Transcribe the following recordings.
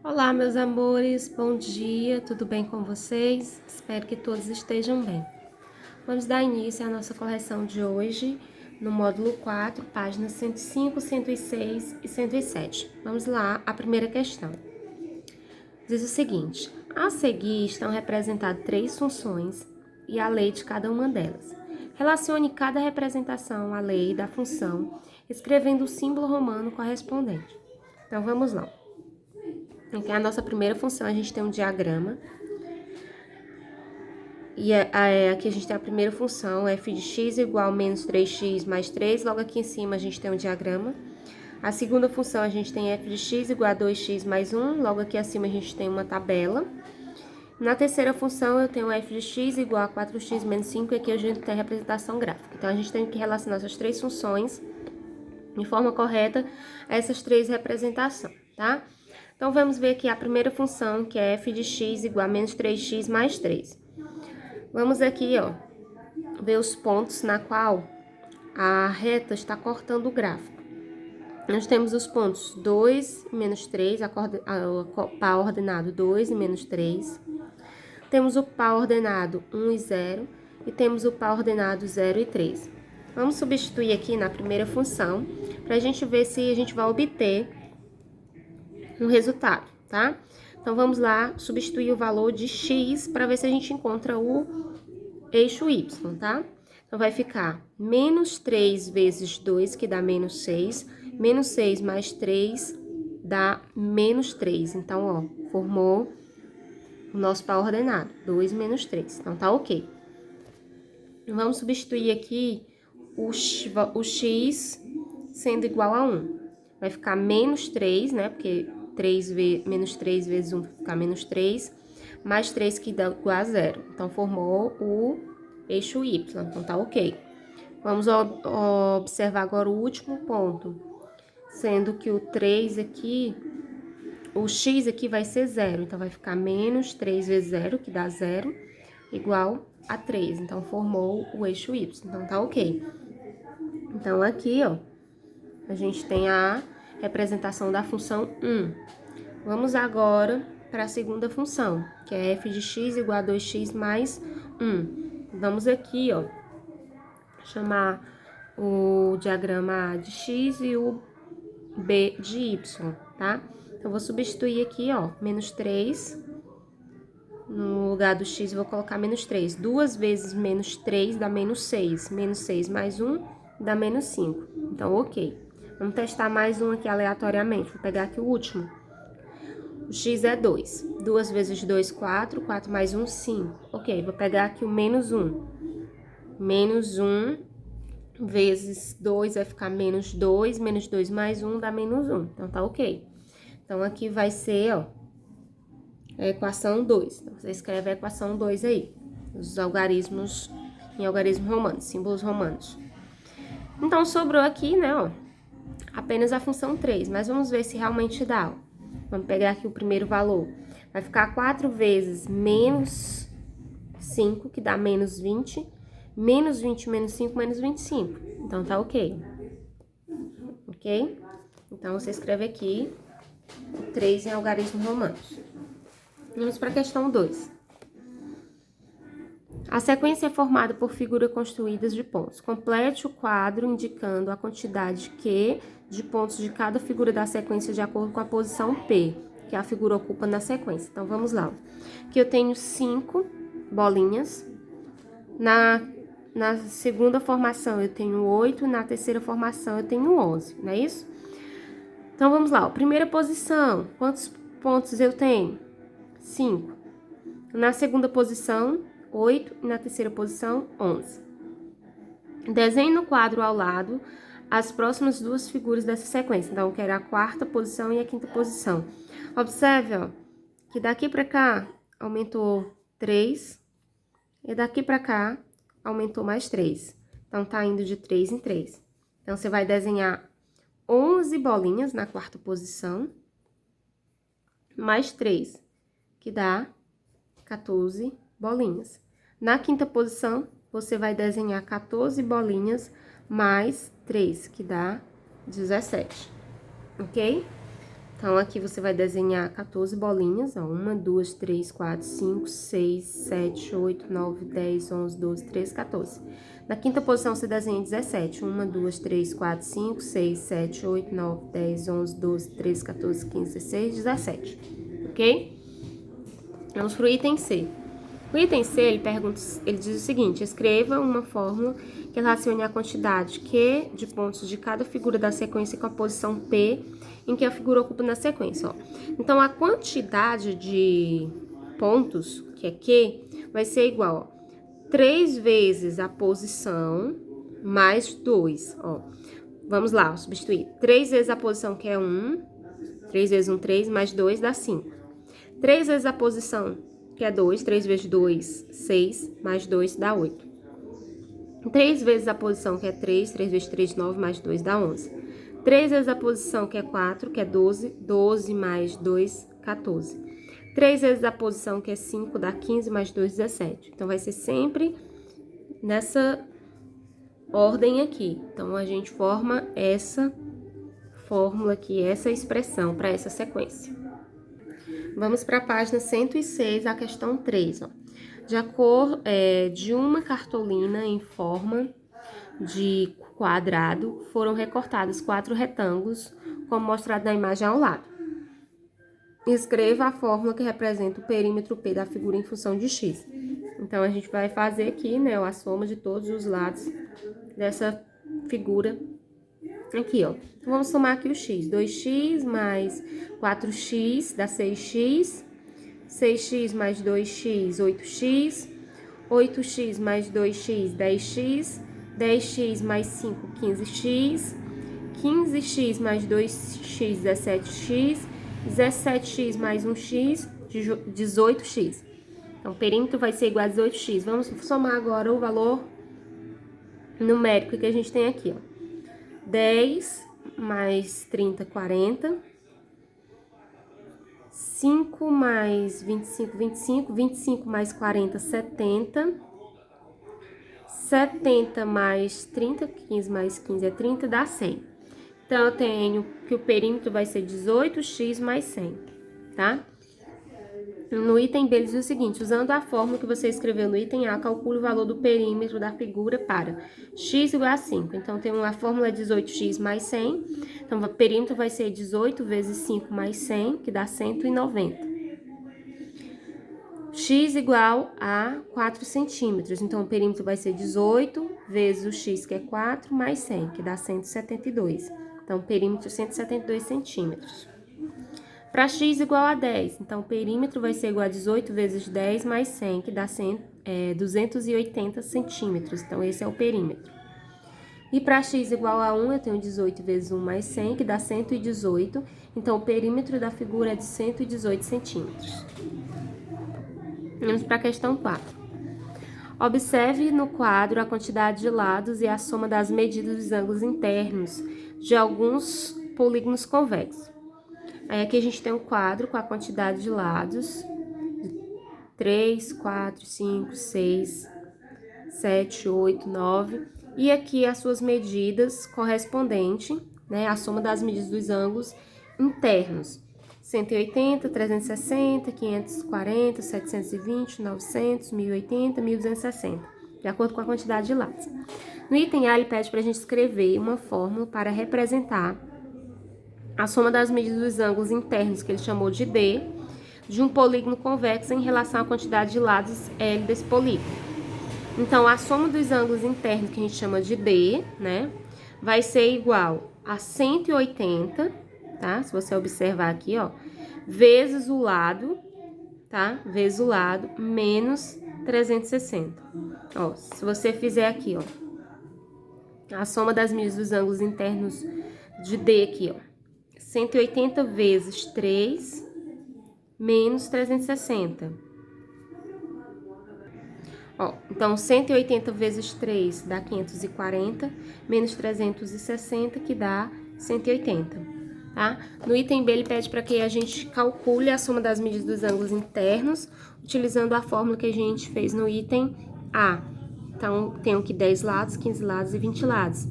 Olá, meus amores, bom dia, tudo bem com vocês? Espero que todos estejam bem. Vamos dar início à nossa correção de hoje, no módulo 4, páginas 105, 106 e 107. Vamos lá, a primeira questão. Diz o seguinte: a seguir estão representadas 3 funções e a lei de cada uma delas. Relacione cada representação à lei da função, escrevendo o símbolo romano correspondente. Então, vamos lá. Aqui é a nossa primeira função, a gente tem um diagrama. E aqui a gente tem a primeira função, f de x igual a menos 3x mais 3. Logo aqui em cima a gente tem um diagrama. A segunda função a gente tem f de x igual a 2x mais 1. Logo aqui acima a gente tem uma tabela. Na terceira função eu tenho f de x igual a 4x menos 5. E aqui a gente tem a representação gráfica. Então a gente tem que relacionar essas 3 funções de forma correta a essas 3 representações, tá? Então, vamos ver aqui a primeira função, que é f de x igual a menos 3x mais 3. Vamos aqui, ó, ver os pontos na qual a reta está cortando o gráfico. Nós temos os pontos 2 e menos 3, o par ordenado 2 e menos 3. Temos o par ordenado 1 e 0 e temos o par ordenado 0 e 3. Vamos substituir aqui na primeira função para a gente ver se a gente vai obter um resultado, tá? Então, vamos lá substituir o valor de x para ver se a gente encontra o eixo y, tá? Então, vai ficar menos 3 vezes 2, que dá menos 6. Menos 6 mais 3 dá menos 3. Então, ó, formou o nosso par ordenado, 2 menos 3. Então, tá ok. Vamos substituir aqui o x sendo igual a 1. Vai ficar menos 3, né? Porque menos 3 vezes 1 vai ficar menos 3, mais 3 que dá igual a 0. Então, formou o eixo y. Então, tá ok. Vamos observar agora o último ponto. Sendo que o 3 aqui, o x aqui vai ser 0. Então, vai ficar menos 3 vezes 0, que dá 0, igual a 3. Então, formou o eixo y. Então, tá ok. Então, aqui, ó, a gente tem a representação da função 1. Vamos agora para a segunda função, que é f de x igual a 2x mais 1. Vamos aqui, ó, chamar o diagrama A de x e o B de y, tá? Então, vou substituir aqui, ó, menos 3. No lugar do x, eu vou colocar menos 3. 2 vezes menos 3 dá menos 6. Menos 6 mais 1 dá menos 5. Então, ok. Vamos testar mais um aqui aleatoriamente. Vou pegar aqui o último. O x é 2. 2 vezes 2, 4. 4 mais 1, 5. Ok, vou pegar aqui o menos 1. Menos 1 vezes 2 vai ficar menos 2. Menos 2 mais 1 dá menos 1. Então, tá ok. Então, aqui vai ser, ó, a equação 2. Então, você escreve a equação 2 aí. Os algarismos em algarismo romano, símbolos romanos. Então, sobrou aqui, né, ó, apenas a função 3. Mas vamos ver se realmente dá, ó. Vamos pegar aqui o primeiro valor. Vai ficar 4 vezes menos 5, que dá menos 20. Menos 20 menos 5, menos 25. Então, tá ok. Ok? Então, você escreve aqui o 3 em algarismos romanos. Vamos para a questão 2. A sequência é formada por figuras construídas de pontos. Complete o quadro indicando a quantidade Q de pontos de cada figura da sequência de acordo com a posição P, que a figura ocupa na sequência. Então, vamos lá. Aqui eu tenho 5 bolinhas. Na segunda formação eu tenho 8, na terceira formação eu tenho 11, não é isso? Então, vamos lá. Primeira posição, quantos pontos eu tenho? 5. Na segunda posição, 8, e na terceira posição, 11. Desenhe no quadro ao lado as próximas duas figuras dessa sequência. Então, eu quero a quarta posição e a quinta posição. Observe, ó, que daqui pra cá aumentou 3, e daqui pra cá aumentou mais 3. Então, tá indo de 3 em 3. Então, você vai desenhar 11 bolinhas na quarta posição, mais 3, que dá 14 bolinhas. Na quinta posição, você vai desenhar 14 bolinhas mais 3, que dá 17, ok? Então, aqui você vai desenhar 14 bolinhas, ó. 1, 2, 3, 4, 5, 6, 7, 8, 9, 10, 11, 12, 13, 14. Na quinta posição, você desenha 17. 1, 2, 3, 4, 5, 6, 7, 8, 9, 10, 11, 12, 13, 14, 15, 16, 17. Ok? Vamos pro item C. O item C, ele diz o seguinte: escreva uma fórmula que relacione a quantidade Q de pontos de cada figura da sequência com a posição P em que a figura ocupa na sequência. Ó. Então, a quantidade de pontos, que é Q, vai ser igual a 3 vezes a posição mais 2. Ó. Vamos lá, substituir. 3 vezes a posição, que é 1, 3 vezes 1, 3, mais 2 dá 5. 3 vezes a posição, que é 2, 3 vezes 2, 6, mais 2 dá 8. 3 vezes a posição, que é 3, 3 vezes 3, 9, mais 2 dá 11. 3 vezes a posição, que é 4, que é 12, 12 mais 2, 14. 3 vezes a posição, que é 5, dá 15, mais 2, 17. Então, vai ser sempre nessa ordem aqui. Então, a gente forma essa fórmula aqui, essa expressão para essa sequência. Vamos para a página 106, a questão 3, ó. De uma cartolina em forma de quadrado, foram recortados 4 retângulos, como mostrado na imagem ao lado. Escreva a fórmula que representa o perímetro P da figura em função de x. Então, a gente vai fazer aqui, né, a soma de todos os lados dessa figura aqui, ó. Então, vamos somar aqui o x. 2x mais 4x dá 6x. 6x mais 2x, 8x. 8x mais 2x, 10x. 10x mais 5, 15x. 15x mais 2x, 17x. 17x mais 1x, 18x. Então, o perímetro vai ser igual a 18x. Vamos somar agora o valor numérico que a gente tem aqui, ó. 10 mais 30, 40. 5 mais 25, 25. 25 mais 40, 70. 70 mais 30, 15 mais 15 é 30, dá 100. Então, eu tenho que o perímetro vai ser 18x mais 100, tá? No item B, ele diz o seguinte: usando a fórmula que você escreveu no item A, calcule o valor do perímetro da figura para x igual a 5. Então, tem uma fórmula 18x mais 100. Então, o perímetro vai ser 18 vezes 5 mais 100, que dá 190. X igual a 4 centímetros. Então, o perímetro vai ser 18 vezes o x, que é 4, mais 100, que dá 172. Então, o perímetro 172 centímetros. Para x igual a 10, então o perímetro vai ser igual a 18 vezes 10 mais 100, que dá 280 centímetros. Então, esse é o perímetro. E para x igual a 1, eu tenho 18 vezes 1 mais 100, que dá 118. Então, o perímetro da figura é de 118 centímetros. Vamos para a questão 4. Observe no quadro a quantidade de lados e a soma das medidas dos ângulos internos de alguns polígonos convexos. Aí, aqui a gente tem um quadro com a quantidade de lados: 3, 4, 5, 6, 7, 8, 9. E aqui as suas medidas correspondentes, né? A soma das medidas dos ângulos internos: 180, 360, 540, 720, 900, 1080, 1260, de acordo com a quantidade de lados. No item A, ele pede para a gente escrever uma fórmula para representar a soma das medidas dos ângulos internos, que ele chamou de D, de um polígono convexo em relação à quantidade de lados L desse polígono. Então, a soma dos ângulos internos, que a gente chama de D, né, vai ser igual a 180, tá? Se você observar aqui, ó, vezes o lado, tá? Vezes o lado, menos 360. Ó, se você fizer aqui, ó, a soma das medidas dos ângulos internos de D aqui, ó, 180 vezes 3, menos 360. Ó, então, 180 vezes 3 dá 540, menos 360, que dá 180, tá? No item B, ele pede para que a gente calcule a soma das medidas dos ângulos internos, utilizando a fórmula que a gente fez no item A. Então, tenho aqui 10 lados, 15 lados e 20 lados.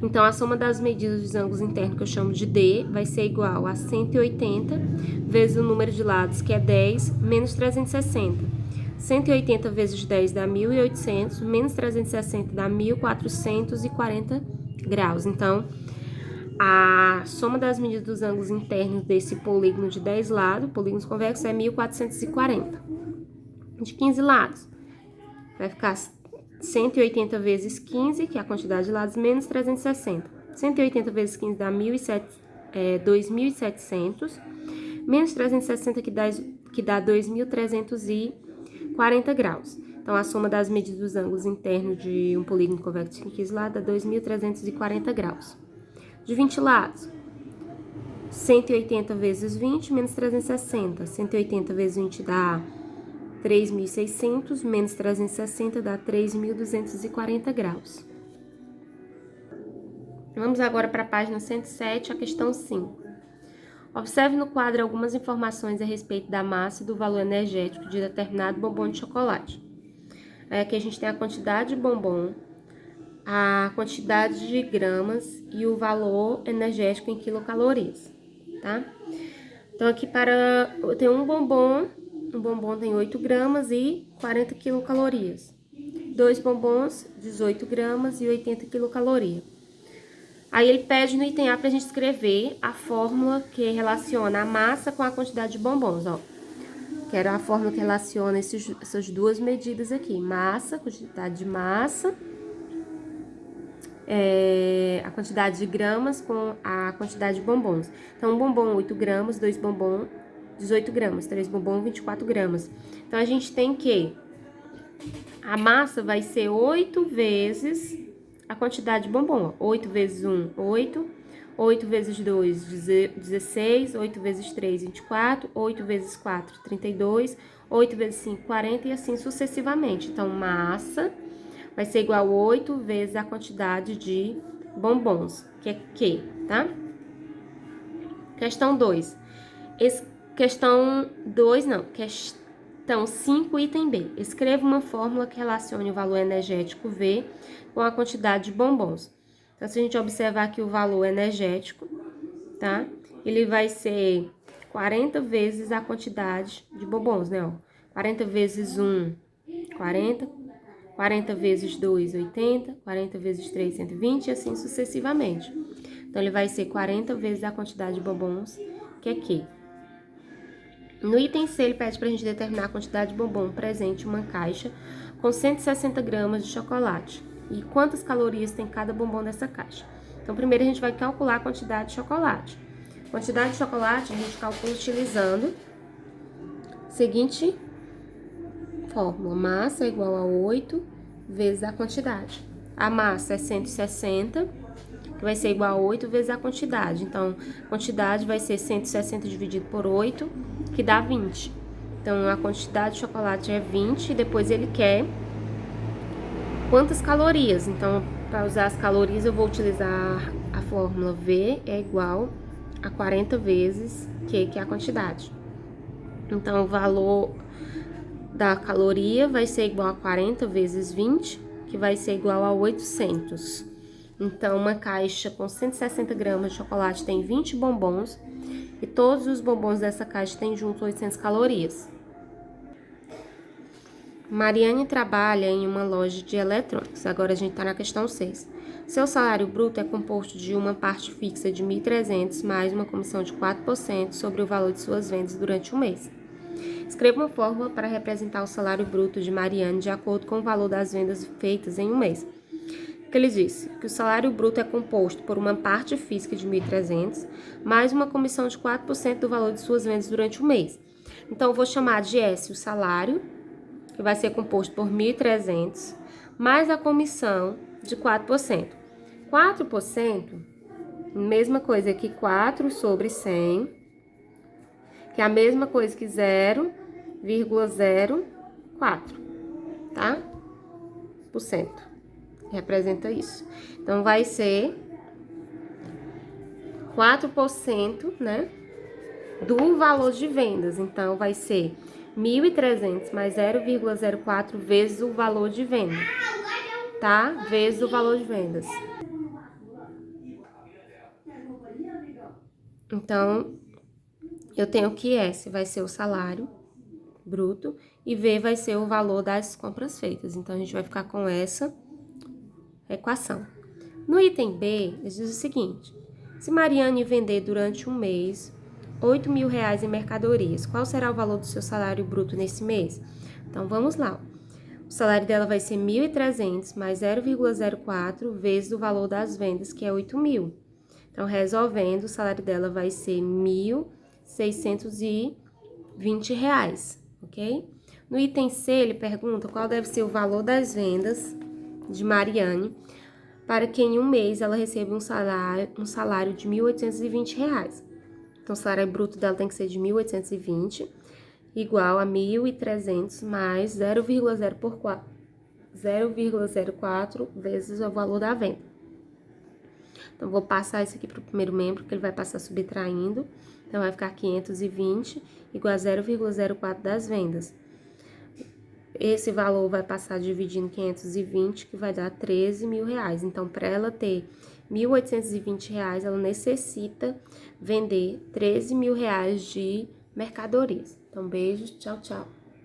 Então, a soma das medidas dos ângulos internos, que eu chamo de D, vai ser igual a 180 vezes o número de lados, que é 10, menos 360. 180 vezes 10 dá 1.800, menos 360 dá 1.440 graus. Então, a soma das medidas dos ângulos internos desse polígono de 10 lados, polígonos convexos, é 1.440. De 15 lados, vai ficar 180 vezes 15, que é a quantidade de lados, menos 360. 180 vezes 15 dá 2.700, menos 360, que dá 2.340 graus. Então, a soma das medidas dos ângulos internos de um polígono convexo de 15 lados dá 2.340 graus. De 20 lados, 180 vezes 20, menos 360. 180 vezes 20 dá 3.600, menos 360 dá 3.240 graus. Vamos agora para a página 107, a questão 5. Observe no quadro algumas informações a respeito da massa e do valor energético de determinado bombom de chocolate. Aqui a gente tem a quantidade de bombom, a quantidade de gramas e o valor energético em quilocalorias, tá? Então, aqui tem um bombom tem 8 gramas e 40 quilocalorias. 2 bombons, 18 gramas e 80 quilocalorias. Aí ele pede no item A pra gente escrever a fórmula que relaciona a massa com a quantidade de bombons, ó. Quero a fórmula que relaciona essas duas medidas aqui. Massa, quantidade de massa, a quantidade de gramas com a quantidade de bombons. Então, um bombom 8 gramas, 2 bombons 18 gramas, 3 bombons 24 gramas. Então, a gente tem que a massa vai ser 8 vezes a quantidade de bombom. 8 vezes 1, 8. 8 vezes 2, 16. 8 vezes 3, 24. 8 vezes 4, 32. 8 vezes 5, 40 e assim sucessivamente. Então, massa vai ser igual a 8 vezes a quantidade de bombons, que é Q, tá? Questão 2. Questão 5, item B. Escreva uma fórmula que relacione o valor energético V com a quantidade de bombons. Então, se a gente observar aqui o valor energético, tá? Ele vai ser 40 vezes a quantidade de bombons, né? 40 vezes 1, 40. 40 vezes 2, 80. 40 vezes 3, 120 e assim sucessivamente. Então, ele vai ser 40 vezes a quantidade de bombons, que é Q. No item C, ele pede para a gente determinar a quantidade de bombom presente em uma caixa com 160 gramas de chocolate e quantas calorias tem cada bombom dessa caixa. Então, primeiro a gente vai calcular a quantidade de chocolate. A quantidade de chocolate a gente calcula utilizando a seguinte fórmula. Massa é igual a 8 vezes a quantidade. A massa é 160, que vai ser igual a 8 vezes a quantidade. Então, a quantidade vai ser 160 dividido por 8, que dá 20. Então, a quantidade de chocolate é 20 e depois ele quer quantas calorias. Então, para usar as calorias, eu vou utilizar a fórmula V é igual a 40 vezes Q, que é a quantidade. Então, o valor da caloria vai ser igual a 40 vezes 20, que vai ser igual a 800. Então, uma caixa com 160 gramas de chocolate tem 20 bombons e todos os bombons dessa caixa têm junto 800 calorias. Mariane trabalha em uma loja de eletrônicos. Agora a gente está na questão 6. Seu salário bruto é composto de uma parte fixa de 1.300 mais uma comissão de 4% sobre o valor de suas vendas durante o mês. Escreva uma fórmula para representar o salário bruto de Mariane de acordo com o valor das vendas feitas em um mês. Que ele disse que o salário bruto é composto por uma parte física de 1.300 mais uma comissão de 4% do valor de suas vendas durante o mês. Então, eu vou chamar de S o salário, que vai ser composto por 1.300, mais a comissão de 4%. 4%, mesma coisa que 4 sobre 100, que é a mesma coisa que 0,04, tá? Por cento. Representa isso. Então, vai ser 4%, né, do valor de vendas. Então, vai ser 1.300 mais 0,04 vezes o valor de venda, tá? Vezes o valor de vendas. Então, eu tenho que S vai ser o salário bruto e V vai ser o valor das compras feitas. Então, a gente vai ficar com essa equação. No item B, diz o seguinte: se Mariane vender durante um mês R$ 8.000 em mercadorias, qual será o valor do seu salário bruto nesse mês? Então, vamos lá. O salário dela vai ser 1.300 mais 0,04 vezes o valor das vendas, que é 8.000. Então, resolvendo, o salário dela vai ser R$ 1.620, ok? No item C, ele pergunta qual deve ser o valor das vendas de Mariane para que em um mês ela receba um salário de R$ 1.820. Então, o salário bruto dela tem que ser de 1.820, igual a 1.300 mais 0,04 vezes o valor da venda. Então, vou passar isso aqui para o primeiro membro, que ele vai passar subtraindo. Então, vai ficar 520 igual a 0,04 das vendas. Esse valor vai passar dividindo 520, que vai dar R$ 13.000. Então, para ela ter R$ 1.820, ela necessita vender R$ 13.000 de mercadorias. Então, beijos, tchau, tchau.